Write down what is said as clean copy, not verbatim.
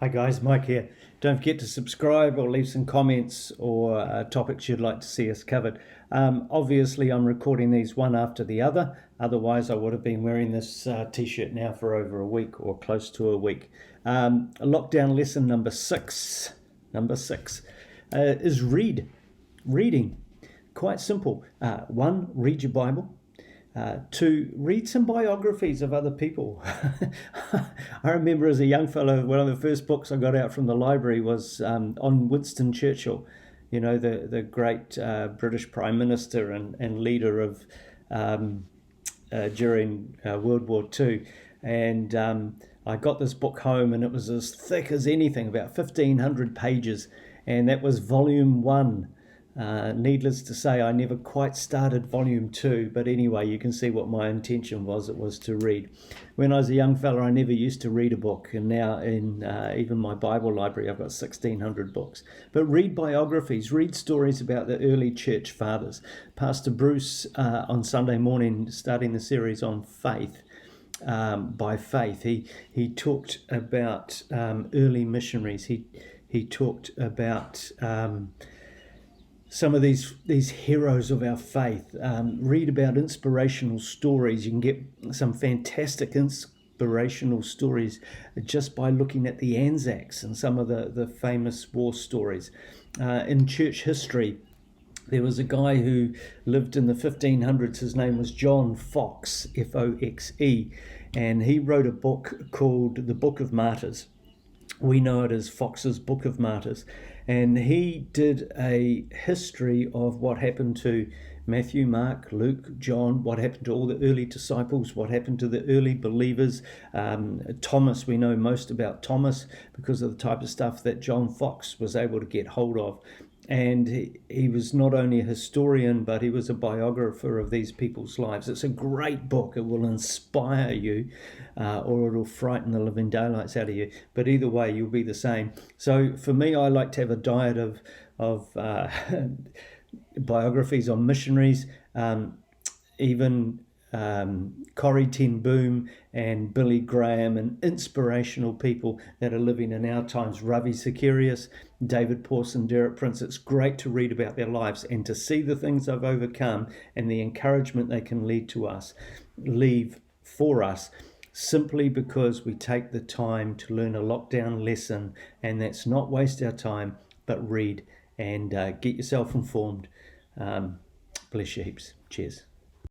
Hi guys, Mike here. Don't forget to subscribe or leave some comments or topics you'd like to see us covered. Obviously, I'm recording these one after the other. Otherwise, I would have been wearing this t-shirt now for over a week or close to a week. Lockdown lesson number six is reading. Quite simple. One, read your Bible. To read some biographies of other people. I remember as a young fellow, one of the first books I got out from the library was on Winston Churchill, the great British Prime Minister and leader of during World War II. And I got this book home and it was as thick as anything, about 1,500 pages. And that was volume 1. Needless to say, I never quite started volume 2, but anyway, you can see what my intention was. It was to read. When I was a young fella, I never used to read a book, and now in even my Bible library, I've got 1,600 books. But read biographies, read stories about the early church fathers. Pastor Bruce on Sunday morning, starting the series on faith. By faith, he talked about early missionaries. He talked about some of these heroes of our faith. Read about inspirational stories. You can get some fantastic inspirational stories just by looking at the Anzacs and some of the famous war stories. In church history, there was a guy who lived in the 1500s. His name was John Foxe, Foxe, and he wrote a book called The Book of Martyrs. We know it as Foxe's Book of Martyrs. And he did a history of what happened to Matthew, Mark, Luke, John, what happened to all the early disciples, what happened to the early believers. Thomas, we know most about Thomas because of the type of stuff that John Foxe was able to get hold of. And he was not only a historian, but he was a biographer of these people's lives. It's a great book. It will inspire you, or it'll frighten the living daylights out of you. But either way, you'll be the same. So for me, I like to have a diet of biographies on missionaries, even Corrie ten Boom and Billy Graham, and inspirational people that are living in our times. Ravi Zacarias, David Pawson, Derek Prince. It's great to read about their lives and to see the things they've overcome and the encouragement they can leave for us, simply because we take the time to learn a lockdown lesson, and that's not waste our time, but read and get yourself informed. Bless you heaps. Cheers.